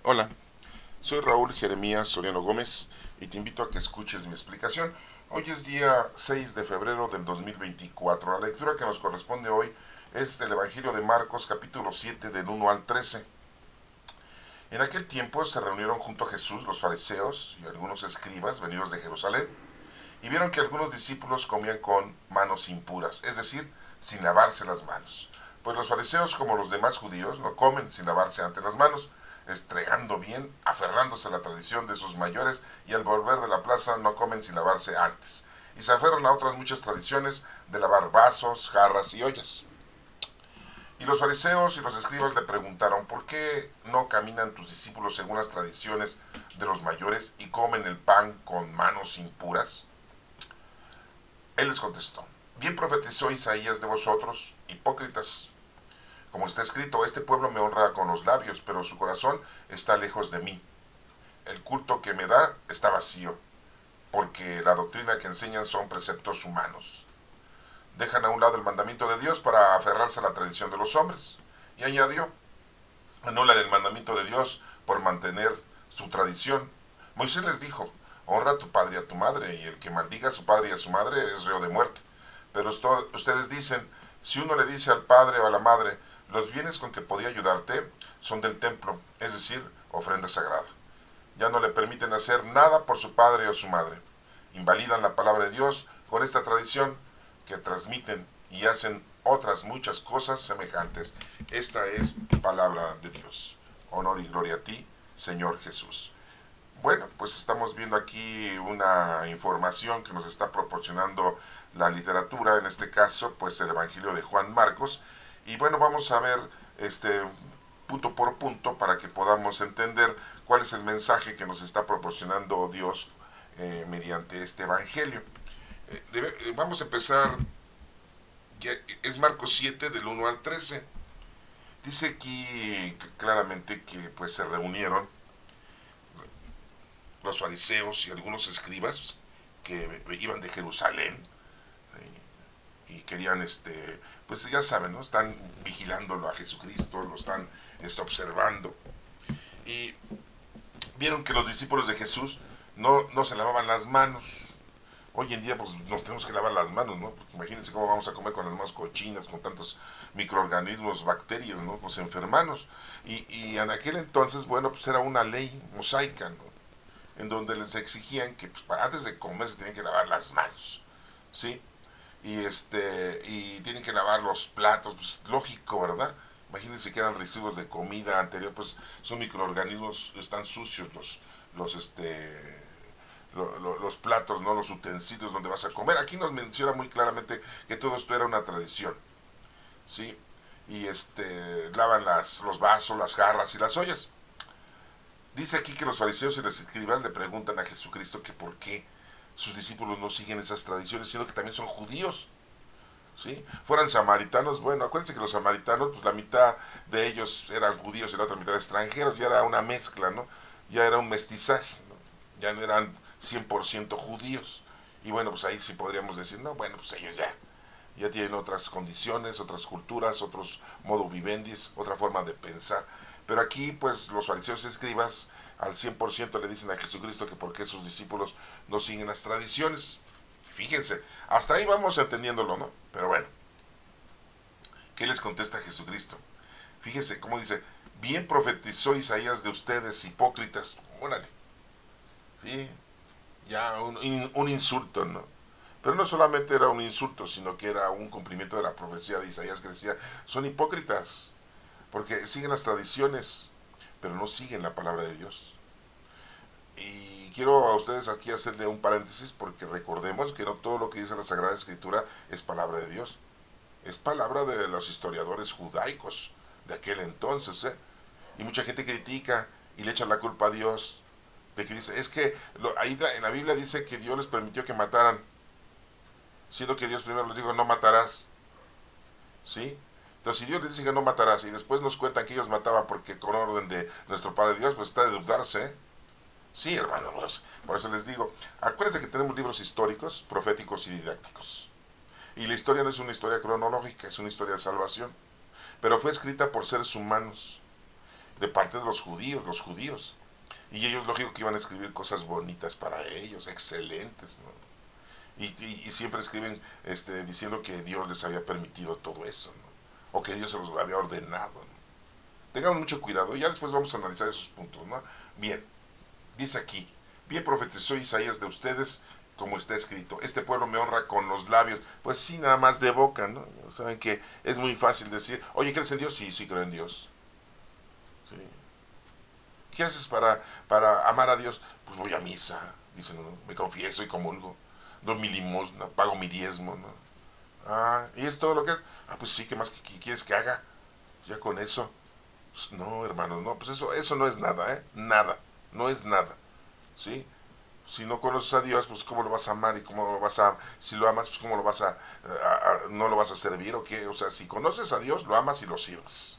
Hola, soy Raúl Jeremías Soriano Gómez y te invito a que escuches mi explicación. Hoy es día 6 de febrero del 2024. La lectura que nos corresponde hoy es del Evangelio de Marcos, capítulo 7, del 1 al 13. En aquel tiempo se reunieron junto a Jesús los fariseos y algunos escribas venidos de Jerusalén, y vieron que algunos discípulos comían con manos impuras, es decir, sin lavarse las manos. Pues los fariseos, como los demás judíos, no comen sin lavarse antes las manos, estregando bien, aferrándose a la tradición de sus mayores, y al volver de la plaza no comen sin lavarse antes. Y se aferran a otras muchas tradiciones de lavar vasos, jarras y ollas. Y los fariseos y los escribas le preguntaron, ¿por qué no caminan tus discípulos según las tradiciones de los mayores y comen el pan con manos impuras? Él les contestó, bien profetizó Isaías de vosotros, hipócritas. Como está escrito, este pueblo me honra con los labios, pero su corazón está lejos de mí. El culto que me da está vacío, porque la doctrina que enseñan son preceptos humanos. Dejan a un lado el mandamiento de Dios para aferrarse a la tradición de los hombres. Y añadió, anulan el mandamiento de Dios por mantener su tradición. Moisés les dijo, honra a tu padre y a tu madre, y el que maldiga a su padre y a su madre es reo de muerte. Pero ustedes dicen, si uno le dice al padre o a la madre, los bienes con que podía ayudarte son del templo, es decir, ofrenda sagrada. Ya no le permiten hacer nada por su padre o su madre. Invalidan la palabra de Dios con esta tradición que transmiten y hacen otras muchas cosas semejantes. Esta es palabra de Dios. Honor y gloria a ti, Señor Jesús. Bueno, pues estamos viendo aquí una información que nos está proporcionando la literatura, en este caso, pues el Evangelio de Juan Marcos. Y bueno, vamos a ver punto por punto para que podamos entender cuál es el mensaje que nos está proporcionando Dios mediante este Evangelio. Vamos a empezar, ya, es Marcos 7 del 1 al 13. Dice aquí claramente que pues se reunieron los fariseos y algunos escribas que iban de Jerusalén y querían, pues ya saben, ¿no? Están vigilándolo a Jesucristo, lo están observando. Y vieron que los discípulos de Jesús no se lavaban las manos. Hoy en día pues nos tenemos que lavar las manos, ¿no? Porque imagínense cómo vamos a comer con las manos cochinas, con tantos microorganismos, bacterias, ¿no? Pues enfermanos. Y en aquel entonces, bueno, pues era una ley mosaica, ¿no? En donde les exigían que pues, para antes de comer se tenían que lavar las manos, ¿sí? Y tienen que lavar los platos, pues lógico, ¿verdad? Imagínense, quedan residuos de comida anterior, pues son microorganismos, están sucios los, este, los platos, no los utensilios donde vas a comer. Aquí nos menciona muy claramente que todo esto era una tradición, ¿sí? Y lavan los vasos, las jarras y las ollas. Dice aquí que los fariseos y los escribas le preguntan a Jesucristo que por qué sus discípulos no siguen esas tradiciones, siendo que también son judíos, ¿sí? Fueran samaritanos, bueno, acuérdense que los samaritanos, pues la mitad de ellos eran judíos y la otra mitad extranjeros, ya era una mezcla, ¿no? Ya era un mestizaje, ¿no? Ya no eran 100% judíos. Y bueno, pues ahí sí podríamos decir, no, bueno, pues ellos ya tienen otras condiciones, otras culturas, otros modo vivendis, otra forma de pensar. Pero aquí, pues, los fariseos y escribas al 100% le dicen a Jesucristo que por qué sus discípulos no siguen las tradiciones. Fíjense, hasta ahí vamos entendiéndolo, ¿no? Pero bueno, ¿qué les contesta Jesucristo? Fíjense cómo dice, bien profetizó Isaías de ustedes, hipócritas. Órale, ¿sí? Ya un insulto, ¿no? Pero no solamente era un insulto, sino que era un cumplimiento de la profecía de Isaías que decía, son hipócritas, porque siguen las tradiciones, pero no siguen la palabra de Dios. Y quiero a ustedes aquí hacerle un paréntesis porque recordemos que no todo lo que dice la Sagrada Escritura es palabra de Dios. Es palabra de los historiadores judaicos de aquel entonces, ¿eh? Y mucha gente critica y le echa la culpa a Dios. De que dice, es que ahí en la Biblia dice que Dios les permitió que mataran, siendo que Dios primero les dijo, no matarás, ¿sí? Entonces, si Dios les dice que no matarás y después nos cuentan que ellos mataban porque con orden de nuestro Padre Dios, pues está de dudarse, ¿eh? Sí, hermano, pues, por eso les digo, acuérdense que tenemos libros históricos, proféticos y didácticos. Y la historia no es una historia cronológica, es una historia de salvación. Pero fue escrita por seres humanos. de parte de los judíos. Y ellos, lógico, que iban a escribir cosas bonitas para ellos, excelentes, ¿no? Y siempre escriben diciendo que Dios les había permitido todo eso, ¿no? O que Dios se los había ordenado, ¿no? Tengamos mucho cuidado, ya después vamos a analizar esos puntos, ¿no? Bien, dice aquí, bien profetizó Isaías de ustedes, como está escrito, este pueblo me honra con los labios. Pues sí, nada más de boca, ¿no? Saben que es muy fácil decir, oye, ¿crees en Dios? Sí, sí creo en Dios. Sí. ¿Qué haces para amar a Dios? Pues voy a misa, dicen, ¿no? Me confieso y comulgo, doy mi limosna, pago mi diezmo, ¿no? Ah, ¿y es todo lo que es? Ah, pues sí, ¿qué más quieres que haga? Ya con eso. Pues no, hermanos, no, pues eso no es nada, ¿eh? Nada, no es nada, ¿sí? Si no conoces a Dios, pues cómo lo vas a amar y cómo lo vas a, si lo amas, pues cómo lo vas no lo vas a servir o qué, o sea, si conoces a Dios, lo amas y lo sirves.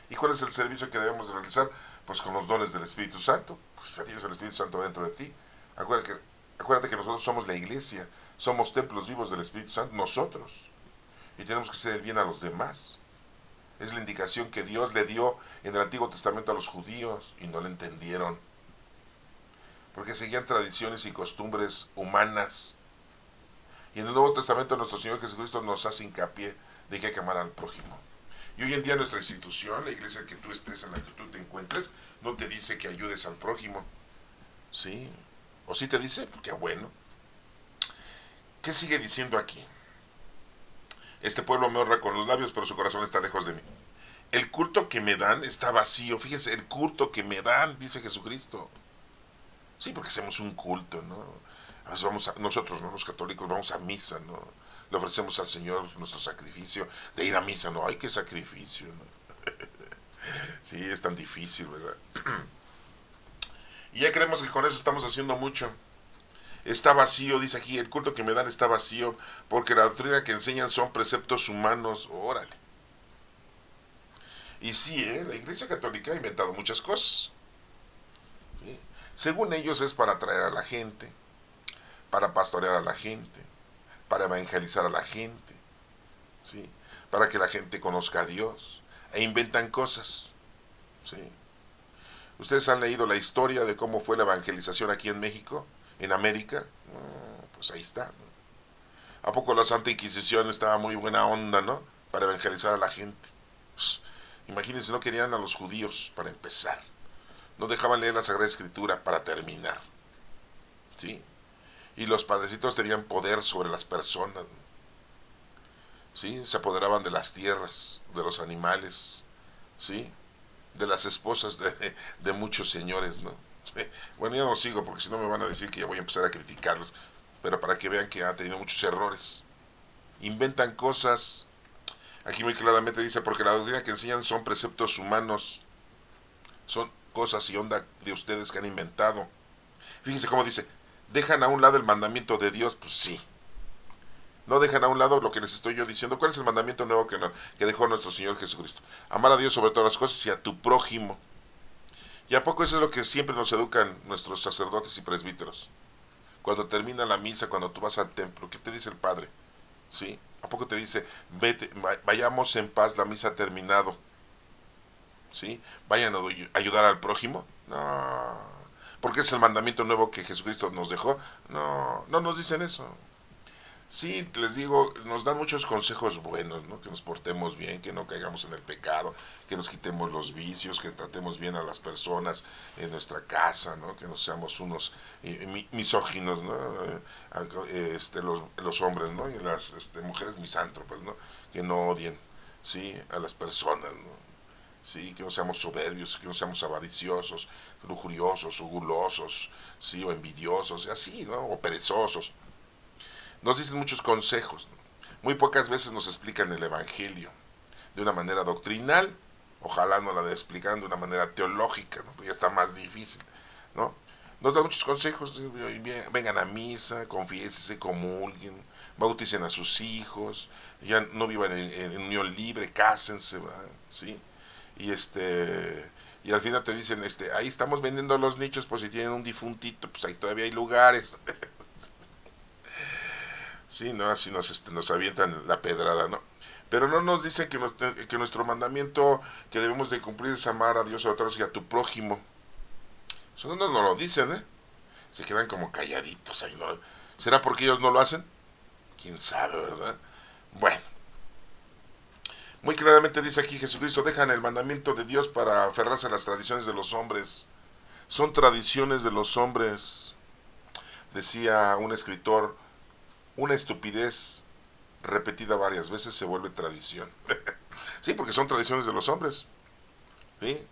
¿Y cuál es el servicio que debemos de realizar? Pues con los dones del Espíritu Santo, pues ya tienes el Espíritu Santo dentro de ti. Acuérdate que nosotros somos la iglesia, somos templos vivos del Espíritu Santo, nosotros, y tenemos que hacer el bien a los demás. Es la indicación que Dios le dio en el Antiguo Testamento a los judíos y no le entendieron, porque seguían tradiciones y costumbres humanas. Y en el Nuevo Testamento nuestro Señor Jesucristo nos hace hincapié de que hay que amar al prójimo. Y hoy en día nuestra institución, la iglesia que tú estés, en la que tú te encuentres, no te dice que ayudes al prójimo. ¿Sí? ¿O sí te dice? Qué bueno. ¿Qué sigue diciendo aquí? Este pueblo me honra con los labios, pero su corazón está lejos de mí. El culto que me dan está vacío. Fíjese, el culto que me dan, dice Jesucristo. Sí, porque hacemos un culto, ¿no? A veces nosotros, ¿no? Los católicos, vamos a misa, ¿no? Le ofrecemos al Señor nuestro sacrificio de ir a misa, ¿no? ¡Ay, qué sacrificio! ¿No? Sí, es tan difícil, ¿verdad? Y ya creemos que con eso estamos haciendo mucho. Está vacío, dice aquí, el culto que me dan está vacío, porque la doctrina que enseñan son preceptos humanos. Órale. Y sí, la Iglesia Católica ha inventado muchas cosas. ¿Sí? Según ellos es para atraer a la gente, para pastorear a la gente, para evangelizar a la gente, ¿sí? Para que la gente conozca a Dios. E inventan cosas. ¿Sí? ¿Ustedes han leído la historia de cómo fue la evangelización aquí en México, en América? Pues ahí está, ¿no? ¿A poco la Santa Inquisición estaba muy buena onda, ¿no? Para evangelizar a la gente. Pues, imagínense, no querían a los judíos para empezar. No dejaban leer la Sagrada Escritura para terminar. ¿Sí? Y los padrecitos tenían poder sobre las personas. ¿Sí? Se apoderaban de las tierras, de los animales. ¿Sí? De las esposas de muchos señores, ¿no? Bueno, ya no sigo porque si no me van a decir que ya voy a empezar a criticarlos, pero para que vean que han tenido muchos errores. Inventan cosas. Aquí muy claramente dice, porque la doctrina que enseñan son preceptos humanos, son cosas y onda de ustedes que han inventado. Fíjense cómo dice, dejan a un lado el mandamiento de Dios, pues sí. No dejan a un lado lo que les estoy yo diciendo. ¿Cuál es el mandamiento nuevo que dejó nuestro Señor Jesucristo? Amar a Dios sobre todas las cosas y a tu prójimo. ¿Y a poco eso es lo que siempre nos educan nuestros sacerdotes y presbíteros? Cuando termina la misa, cuando tú vas al templo, ¿qué te dice el Padre? ¿Sí? ¿A poco te dice, vete, vayamos en paz, la misa ha terminado? ¿Sí? Vayan a ayudar al prójimo. No. Porque es el mandamiento nuevo que Jesucristo nos dejó. No, no nos dicen eso. Sí, les digo, nos dan muchos consejos buenos, ¿no? Que nos portemos bien, que no caigamos en el pecado, que nos quitemos los vicios, que tratemos bien a las personas en nuestra casa, ¿no? Que no seamos unos misóginos, ¿no? Los hombres, ¿no? Y las mujeres misántropas, ¿no? Que no odien, ¿sí? A las personas, ¿no? Sí, que no seamos soberbios, que no seamos avariciosos, lujuriosos o gulosos, sí, o envidiosos, así, ¿no? O perezosos. Nos dicen muchos consejos, ¿no? Muy pocas veces nos explican el Evangelio de una manera doctrinal, ojalá nos la explicaran de una manera teológica, ¿no? Porque ya está más difícil, ¿no? Nos dan muchos consejos, vengan a misa, confiésense, comulguen, bauticen a sus hijos, ya no vivan en unión libre, cásense, ¿verdad? ¿Sí? Y y al final te dicen, ahí estamos vendiendo los nichos, pues si tienen un difuntito, pues ahí todavía hay lugares. Sí, ¿no? Así nos avientan la pedrada, ¿no? Pero no nos dice que nuestro mandamiento que debemos de cumplir es amar a Dios, a otros y a tu prójimo. Eso no nos lo dicen, ¿eh? Se quedan como calladitos ahí, ¿no? ¿Será porque ellos no lo hacen? Quién sabe, ¿verdad? Bueno, muy claramente dice aquí Jesucristo, dejan el mandamiento de Dios para aferrarse a las tradiciones de los hombres. Son tradiciones de los hombres. Decía un escritor, una estupidez repetida varias veces se vuelve tradición. Sí, porque son tradiciones de los hombres. ¿Sí?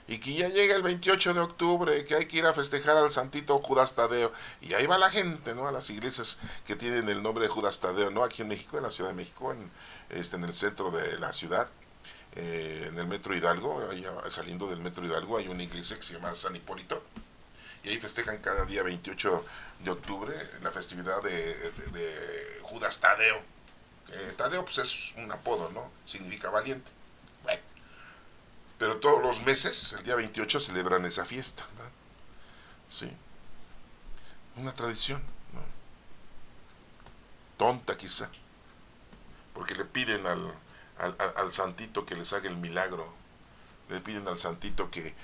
Y que ya llega el 28 de octubre, que hay que ir a festejar al santito Judas Tadeo. Y ahí va la gente, ¿no? A las iglesias que tienen el nombre de Judas Tadeo, ¿no? Aquí en México, en la Ciudad de México, en el centro de la ciudad, en el Metro Hidalgo, ahí, saliendo del Metro Hidalgo, hay una iglesia que se llama San Hipólito. Y ahí festejan cada día 28 de octubre la festividad de Judas Tadeo. Tadeo, pues es un apodo, ¿no? Significa valiente. Bueno, pero todos los meses, el día 28, celebran esa fiesta, ¿no? Sí, una tradición, ¿no? Tonta quizá, porque le piden al santito que les haga el milagro, le piden al santito que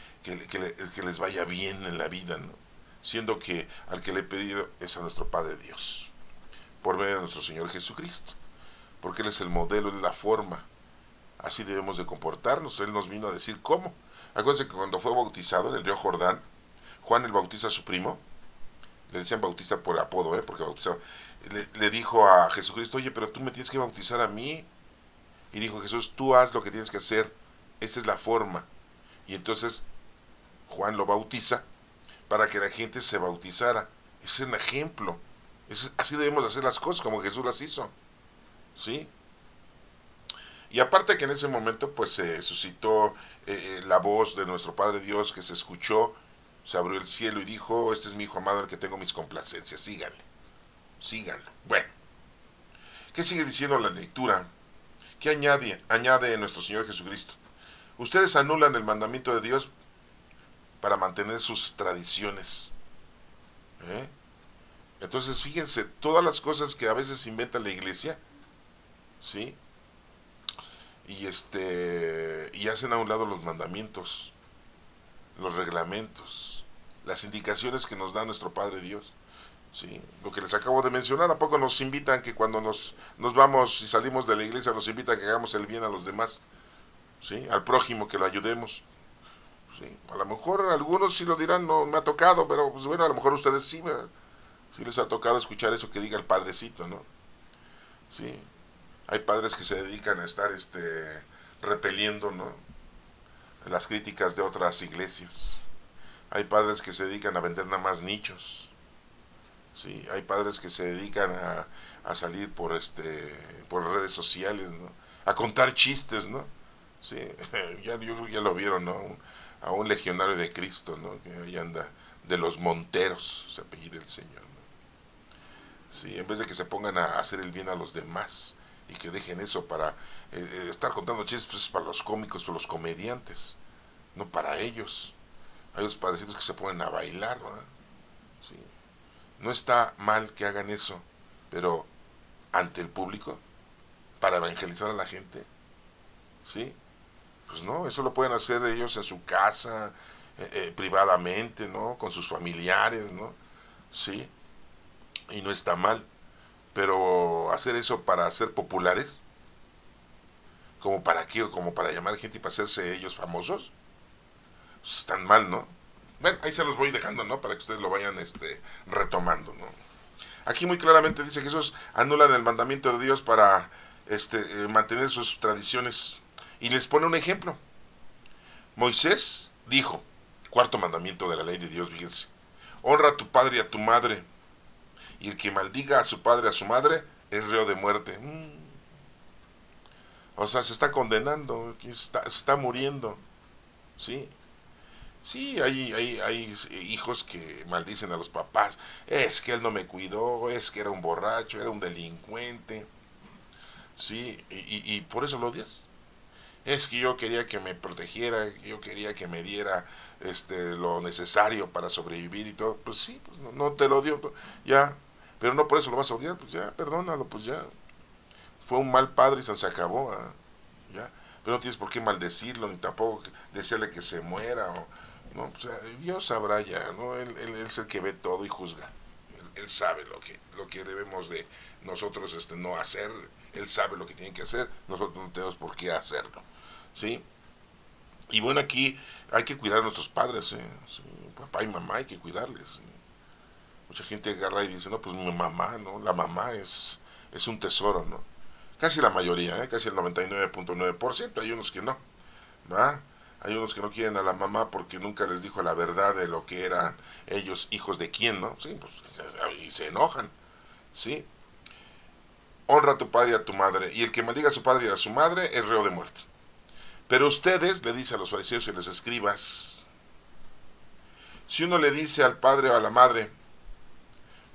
les vaya bien en la vida, ¿no? Siendo que al que le he pedido es a nuestro Padre Dios, por medio de nuestro Señor Jesucristo, porque Él es el modelo, Él es la forma. Así debemos de comportarnos. Él nos vino a decir cómo. Acuérdense que cuando fue bautizado en el río Jordán, Juan el Bautista, su primo, le decían Bautista por apodo, porque bautizaba, le dijo a Jesucristo, oye, pero tú me tienes que bautizar a mí. Y dijo Jesús, tú haz lo que tienes que hacer, esa es la forma. Y entonces Juan lo bautiza para que la gente se bautizara. Ese es un ejemplo. Así debemos hacer las cosas como Jesús las hizo. ¿Sí? Y aparte que en ese momento pues se suscitó la voz de nuestro Padre Dios que se escuchó, se abrió el cielo y dijo, este es mi hijo amado en el que tengo mis complacencias, síganle, síganlo. Bueno, ¿qué sigue diciendo la lectura? ¿Qué añade nuestro Señor Jesucristo? Ustedes anulan el mandamiento de Dios para mantener sus tradiciones. ¿Eh? Entonces fíjense, todas las cosas que a veces inventa la iglesia, ¿sí? Y hacen a un lado los mandamientos, los reglamentos, las indicaciones que nos da nuestro Padre Dios. ¿Sí? Lo que les acabo de mencionar, ¿a poco nos invitan que cuando nos vamos y salimos de la iglesia nos invitan a que hagamos el bien a los demás? ¿Sí? Al prójimo, que lo ayudemos. ¿Sí? A lo mejor algunos sí lo dirán, no me ha tocado, pero pues bueno, a lo mejor ustedes sí, ¿verdad? Sí les ha tocado escuchar eso que diga el padrecito, ¿no? Sí. Hay padres que se dedican a estar repeliendo, ¿no? Las críticas de otras iglesias. Hay padres que se dedican a vender nada más nichos. Sí, hay padres que se dedican a salir por redes sociales, ¿no? A contar chistes, ¿no? Sí, yo creo que ya lo vieron, ¿no? A un legionario de Cristo, ¿no? Que ahí anda, de los Monteros, se apellida el Señor, ¿no? Sí, en vez de que se pongan a hacer el bien a los demás y que dejen eso para estar contando chistes, pues para los cómicos, para los comediantes, no para ellos. Hay los padrecitos que se ponen a bailar, ¿no? Sí. No está mal que hagan eso, pero ante el público, para evangelizar a la gente, ¿sí? Pues no, eso lo pueden hacer ellos en su casa, privadamente, ¿no? Con sus familiares, ¿no? Sí, y no está mal. Pero hacer eso para ser populares, ¿como para qué? ¿Como para llamar gente y para hacerse ellos famosos? Pues están mal, ¿no? Bueno, ahí se los voy dejando, ¿no? Para que ustedes lo vayan retomando, ¿no? Aquí muy claramente dice Jesús, anulan el mandamiento de Dios para mantener sus tradiciones. Y les pone un ejemplo. Moisés dijo, cuarto mandamiento de la ley de Dios, fíjense, honra a tu padre y a tu madre, y el que maldiga a su padre y a su madre es reo de muerte. O sea, se está condenando, se está muriendo. ¿Sí? Sí, hay hijos que maldicen a los papás. Es que él no me cuidó, es que era un borracho, era un delincuente. Sí, y por eso lo odias. Es que yo quería que me protegiera, yo quería que me diera lo necesario para sobrevivir y todo. Pues sí, pues no te lo dio, ya. Pero no por eso lo vas a odiar, pues ya, perdónalo, pues ya. fue un mal padre y se acabó, ¿ya? Pero no tienes por qué maldecirlo, ni tampoco desearle que se muera, ¿no? O sea, Dios sabrá ya, ¿no? Él es el que ve todo y juzga. Él sabe lo que debemos de nosotros no hacer. Él sabe lo que tiene que hacer, nosotros no tenemos por qué hacerlo, ¿sí? Y bueno, aquí hay que cuidar a nuestros padres, ¿eh? Sí, papá y mamá hay que cuidarles, ¿sí? Mucha gente agarra y dice, no, pues mi mamá, ¿no? La mamá es un tesoro, ¿no? Casi la mayoría, ¿eh? Casi el 99.9%, hay unos que no, ¿va? Hay unos que no quieren a la mamá porque nunca les dijo la verdad de lo que eran ellos, hijos de quién, ¿no? Sí, pues, y se enojan, ¿sí? Honra a tu padre y a tu madre, y el que maldiga a su padre y a su madre es reo de muerte. Pero ustedes, le dice a los fariseos y a los escribas, si uno le dice al padre o a la madre,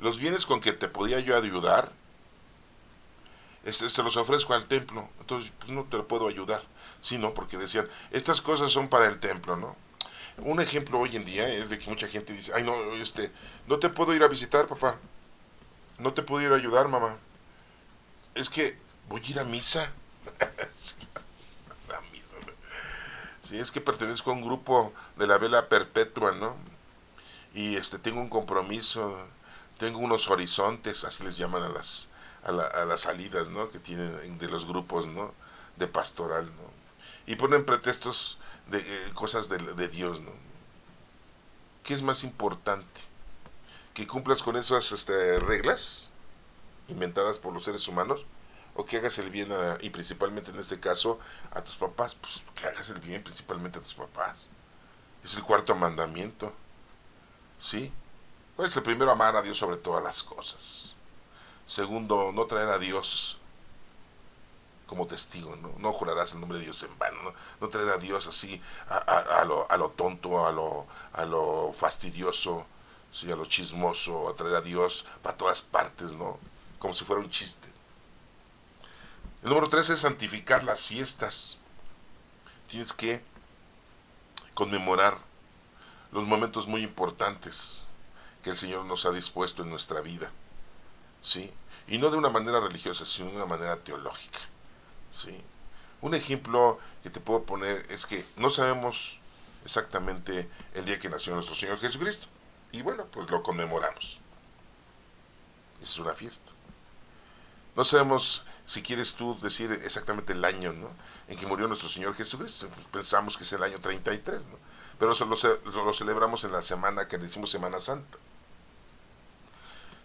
los bienes con que te podía yo ayudar, se los ofrezco al templo, entonces pues no te lo puedo ayudar. Sí, no, porque decían, estas cosas son para el templo, ¿no? Un ejemplo hoy en día es de que mucha gente dice, ay no, no te puedo ir a visitar, papá, no te puedo ir a ayudar, mamá, es que voy a ir a misa. Sí, a misa, ¿no? Sí, es que pertenezco a un grupo de la vela perpetua, ¿no? Y tengo un compromiso, tengo unos horizontes, así les llaman a las salidas, ¿no? Que tienen de los grupos, ¿no? De pastoral, ¿no? Y ponen pretextos de cosas de Dios, ¿no? ¿Qué es más importante? ¿Que cumplas con esas reglas inventadas por los seres humanos? ¿O que hagas el bien y principalmente en este caso a tus papás? Pues que hagas el bien principalmente a tus papás. Es el cuarto mandamiento, ¿sí? ¿Cuál es el primero? Amar a Dios sobre todas las cosas. Segundo, no traer a Dios como testigo, ¿no? No jurarás el nombre de Dios en vano, ¿no? No traer a Dios así a lo tonto, a lo fastidioso, ¿sí? A lo chismoso, a traer a Dios para todas partes, ¿no? Como si fuera un chiste. El número 3 es santificar las fiestas. Tienes que conmemorar los momentos muy importantes que el Señor nos ha dispuesto en nuestra vida, ¿sí? Y no de una manera religiosa, sino de una manera teológica, ¿sí? Un ejemplo que te puedo poner es que no sabemos exactamente el día que nació nuestro Señor Jesucristo. Y bueno, pues lo conmemoramos. Es una fiesta. No sabemos si quieres tú decir exactamente el año, ¿no? En que murió nuestro Señor Jesucristo. Pensamos que es el año 33, ¿no? Pero eso lo celebramos en la semana que le decimos Semana Santa.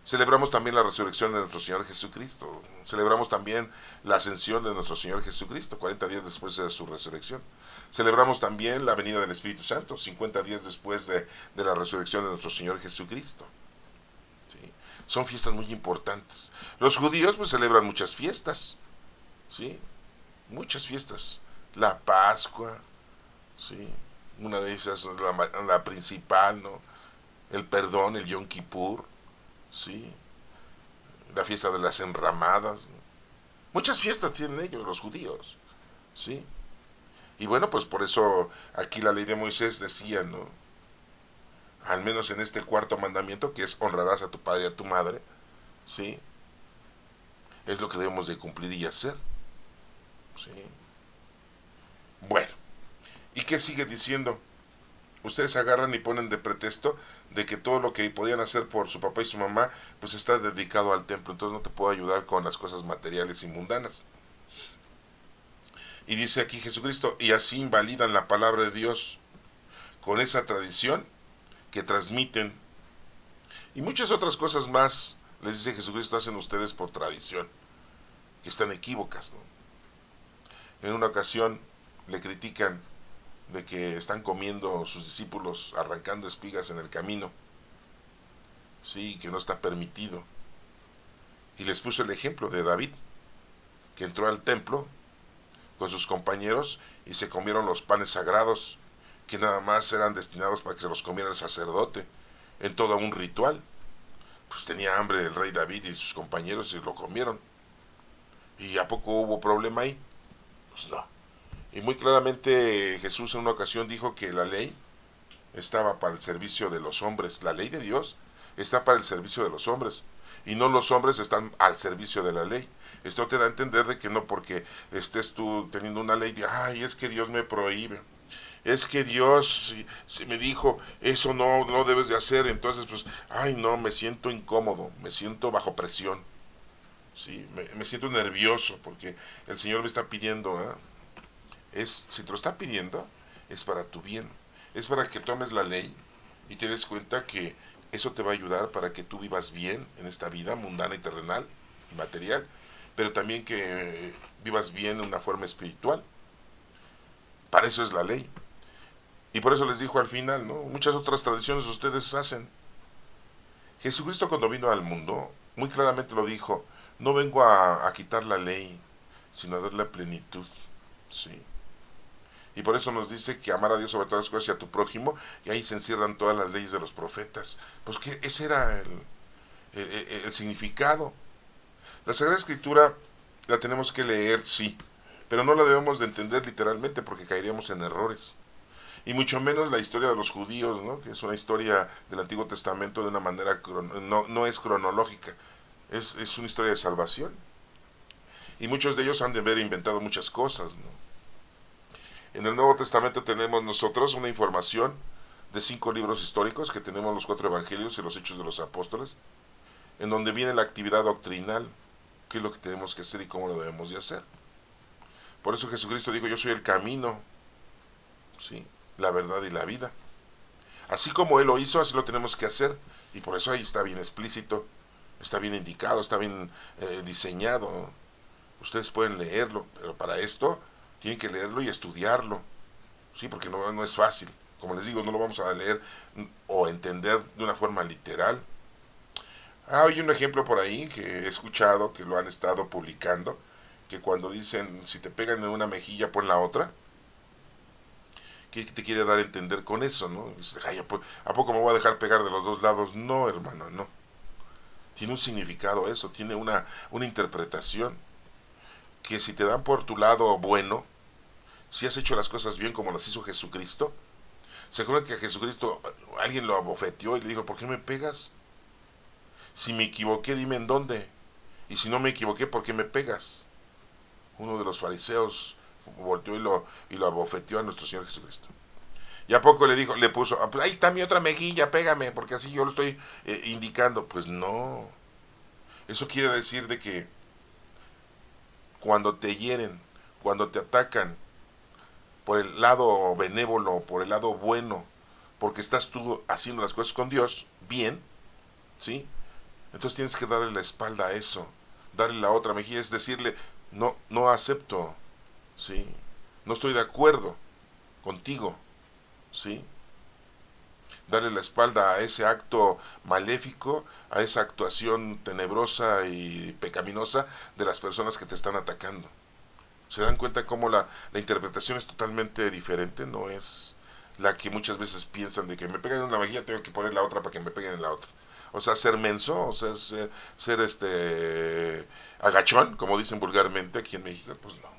Celebramos también la resurrección de nuestro Señor Jesucristo. Celebramos también la ascensión de nuestro Señor Jesucristo, 40 días después de su resurrección. Celebramos también la venida del Espíritu Santo, 50 días después de la resurrección de nuestro Señor Jesucristo. ¿Sí? Son fiestas muy importantes. Los judíos pues celebran muchas fiestas, ¿sí? Muchas fiestas. La Pascua, ¿sí? Una de esas, la principal, ¿no? El perdón, el Yom Kippur, ¿sí? La fiesta de las enramadas, ¿no? Muchas fiestas tienen ellos, los judíos, ¿sí? Y bueno, pues por eso aquí la ley de Moisés decía, ¿no? Al menos en este cuarto mandamiento, que es honrarás a tu padre y a tu madre, ¿sí? Es lo que debemos de cumplir y hacer, ¿sí? Bueno, ¿y qué sigue diciendo? Ustedes agarran y ponen de pretexto de que todo lo que podían hacer por su papá y su mamá, pues está dedicado al templo, entonces no te puedo ayudar con las cosas materiales y mundanas. Y dice aquí Jesucristo, y así invalidan la palabra de Dios con esa tradición que transmiten. Y muchas otras cosas más, les dice Jesucristo, hacen ustedes por tradición, que están equívocas, ¿no? En una ocasión le critican de que están comiendo sus discípulos arrancando espigas en el camino, sí, que no está permitido. Y les puso el ejemplo de David, que entró al templo con sus compañeros y se comieron los panes sagrados, que nada más eran destinados para que se los comiera el sacerdote, en todo un ritual. Pues tenía hambre el rey David y sus compañeros y lo comieron. ¿Y a poco hubo problema ahí? Pues no. Y muy claramente Jesús en una ocasión dijo que la ley estaba para el servicio de los hombres. La ley de Dios está para el servicio de los hombres. y no los hombres están al servicio de la ley. Esto te da a entender de que no porque estés tú teniendo una ley de, ay, es que Dios me prohíbe, es que Dios si me dijo, eso no debes de hacer, entonces pues, ay no, me siento incómodo, me siento bajo presión, sí, me siento nervioso porque el Señor me está pidiendo, ¿eh? Si te lo está pidiendo, es para tu bien, es para que tomes la ley y te des cuenta que eso te va a ayudar para que tú vivas bien en esta vida mundana y terrenal y material, pero también que vivas bien en una forma espiritual. Para eso es la ley. Y por eso les dijo al final, ¿no? Muchas otras tradiciones ustedes hacen. Jesucristo cuando vino al mundo, muy claramente lo dijo, no vengo a quitar la ley, sino a darle plenitud. Sí. Y por eso nos dice que amar a Dios sobre todas las cosas y a tu prójimo, y ahí se encierran todas las leyes de los profetas. Pues que ese era el significado. La Sagrada Escritura la tenemos que leer, sí, pero no la debemos de entender literalmente porque caeríamos en errores. Y mucho menos la historia de los judíos, ¿no? Que es una historia del Antiguo Testamento de una manera, no es cronológica, es una historia de salvación. Y muchos de ellos han de haber inventado muchas cosas, ¿no? En el Nuevo Testamento tenemos nosotros una información de 5 libros históricos, que tenemos los 4 evangelios y los hechos de los apóstoles, en donde viene la actividad doctrinal, qué es lo que tenemos que hacer y cómo lo debemos de hacer. Por eso Jesucristo dijo, yo soy el camino, ¿sí?, la verdad y la vida. Así como Él lo hizo, así lo tenemos que hacer. Y por eso ahí está bien explícito, está bien indicado, está bien diseñado, ¿no? Ustedes pueden leerlo, pero para esto tienen que leerlo y estudiarlo, ¿sí? Porque no es fácil. Como les digo, no lo vamos a leer o entender de una forma literal. Hay un ejemplo por ahí que he escuchado, que lo han estado publicando, que cuando dicen, si te pegan en una mejilla, pon la otra. ¿Qué te quiere dar a entender con eso, no? Dice, ay, ¿a poco me voy a dejar pegar de los dos lados? No, hermano, no. Tiene un significado eso, tiene una interpretación. Que si te dan por tu lado bueno, si has hecho las cosas bien como las hizo Jesucristo, se acuerdan que a Jesucristo alguien lo abofeteó y le dijo, ¿por qué me pegas? Si me equivoqué, dime en dónde. Y si no me equivoqué, ¿por qué me pegas? Uno de los fariseos volteó y lo abofeteó a nuestro Señor Jesucristo. Y a poco le puso, ahí está mi otra mejilla, pégame, porque así yo lo estoy indicando. Pues no. Eso quiere decir de que cuando te hieren, cuando te atacan, por el lado benévolo, por el lado bueno, porque estás tú haciendo las cosas con Dios bien, ¿sí? Entonces tienes que darle la espalda a eso, darle la otra mejilla, es decirle, no acepto, ¿sí? No estoy de acuerdo contigo, ¿sí? Darle la espalda a ese acto maléfico, a esa actuación tenebrosa y pecaminosa de las personas que te están atacando. ¿Se dan cuenta cómo la interpretación es totalmente diferente? No es la que muchas veces piensan de que me pegan en una mejilla, tengo que poner la otra para que me peguen en la otra. O sea, ser menso, o sea, ser agachón, como dicen vulgarmente aquí en México, pues no.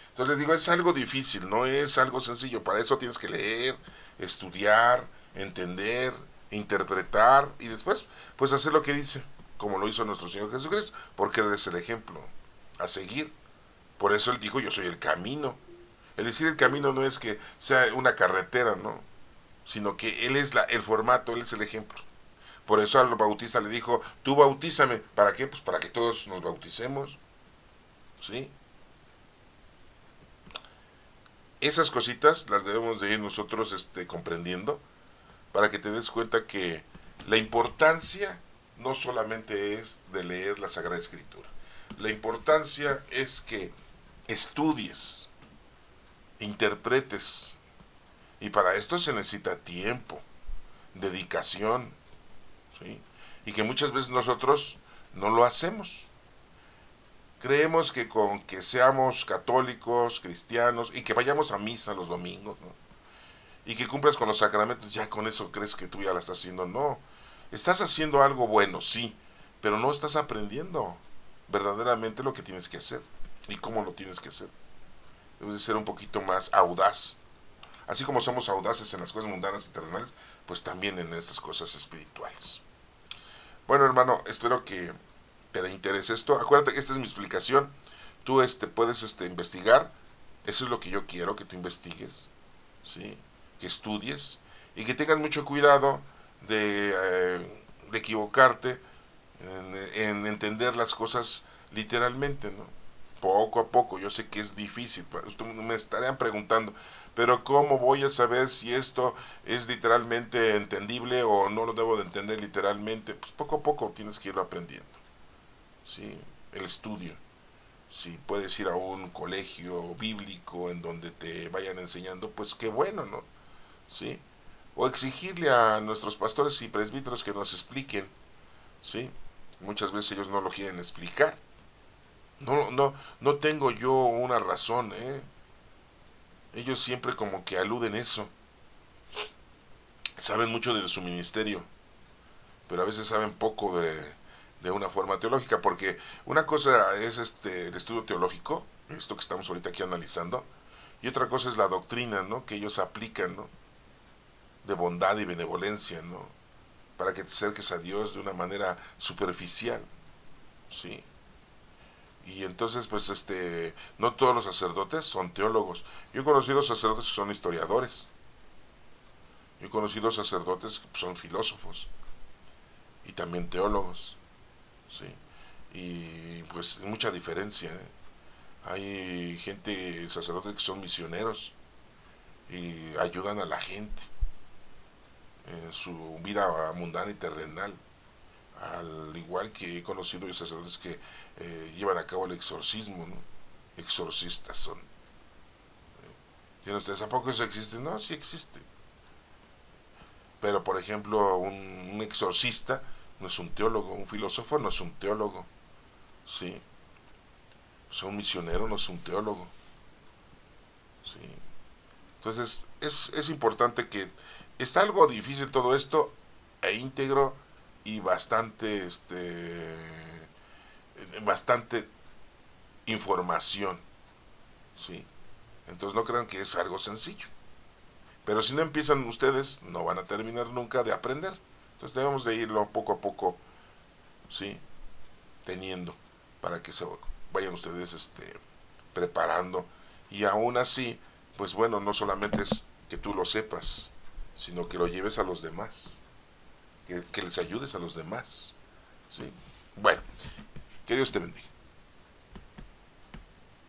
Entonces les digo, es algo difícil, no es algo sencillo. Para eso tienes que leer, estudiar, entender, interpretar y después, pues hacer lo que dice, como lo hizo nuestro Señor Jesucristo, porque Él es el ejemplo a seguir. Por eso Él dijo, yo soy el camino. El decir el camino no es que sea una carretera, no, sino que Él es el formato, Él es el ejemplo. Por eso al bautista le dijo, tú bautízame. ¿Para qué? Pues para que todos nos bauticemos, ¿sí? Esas cositas las debemos de ir nosotros comprendiendo para que te des cuenta que la importancia no solamente es de leer la Sagrada Escritura. La importancia es que estudies, interpretes, y para esto se necesita tiempo, dedicación, ¿sí? Y que muchas veces nosotros no lo hacemos. Creemos que con que seamos católicos, cristianos, y que vayamos a misa los domingos, ¿no?, y que cumplas con los sacramentos, ya con eso crees que tú ya la estás haciendo. No, estás haciendo algo bueno, sí, pero no estás aprendiendo verdaderamente lo que tienes que hacer y cómo lo tienes que hacer. Debes de ser un poquito más audaz. Así como somos audaces en las cosas mundanas y terrenales, pues también en estas cosas espirituales. Bueno, hermano, espero que te dé interés esto. Acuérdate que esta es mi explicación. Tú puedes investigar. Eso es lo que yo quiero, que tú investigues, ¿sí? Que estudies y que tengas mucho cuidado de equivocarte en entender las cosas literalmente, ¿no? Poco a poco, yo sé que es difícil, ustedes me estarían preguntando, pero ¿cómo voy a saber si esto es literalmente entendible o no lo debo de entender literalmente? Pues poco a poco tienes que irlo aprendiendo, ¿sí? El estudio, si puedes ir a un colegio bíblico en donde te vayan enseñando, pues qué bueno, ¿no? ¿Sí? O exigirle a nuestros pastores y presbíteros que nos expliquen, ¿sí? Muchas veces ellos no lo quieren explicar. No tengo yo una razón, ¿eh? Ellos siempre como que aluden eso. Saben mucho de su ministerio, pero a veces saben poco de una forma teológica, porque una cosa es el estudio teológico, esto que estamos ahorita aquí analizando, y otra cosa es la doctrina, ¿no? Que ellos aplican, ¿no? De bondad y benevolencia, ¿no? Para que te acerques a Dios de una manera superficial, ¿sí? Y entonces, pues, no todos los sacerdotes son teólogos. Yo he conocido sacerdotes que son historiadores. Yo he conocido sacerdotes que son filósofos y también teólogos, ¿sí? Y pues mucha diferencia, ¿eh? Hay gente, sacerdotes que son misioneros y ayudan a la gente en su vida mundana y terrenal. Al igual que he conocido sacerdotes que llevan a cabo el exorcismo, ¿no? Exorcistas son. ¿Y ustedes a poco eso existe? No, sí existe. Pero, por ejemplo, un exorcista no es un teólogo, un filósofo no es un teólogo, ¿sí? O sea, un misionero no es un teólogo, ¿sí? Entonces, es importante que está algo difícil todo esto, e íntegro y bastante información, ¿sí? Entonces no crean que es algo sencillo. Pero si no empiezan ustedes, no van a terminar nunca de aprender. Entonces debemos de irlo poco a poco, ¿sí? Teniendo para que se vayan ustedes preparando. Y aún así, pues bueno, no solamente es que tú lo sepas, sino que lo lleves a los demás, que les ayudes a los demás, ¿sí? Bueno, que Dios te bendiga.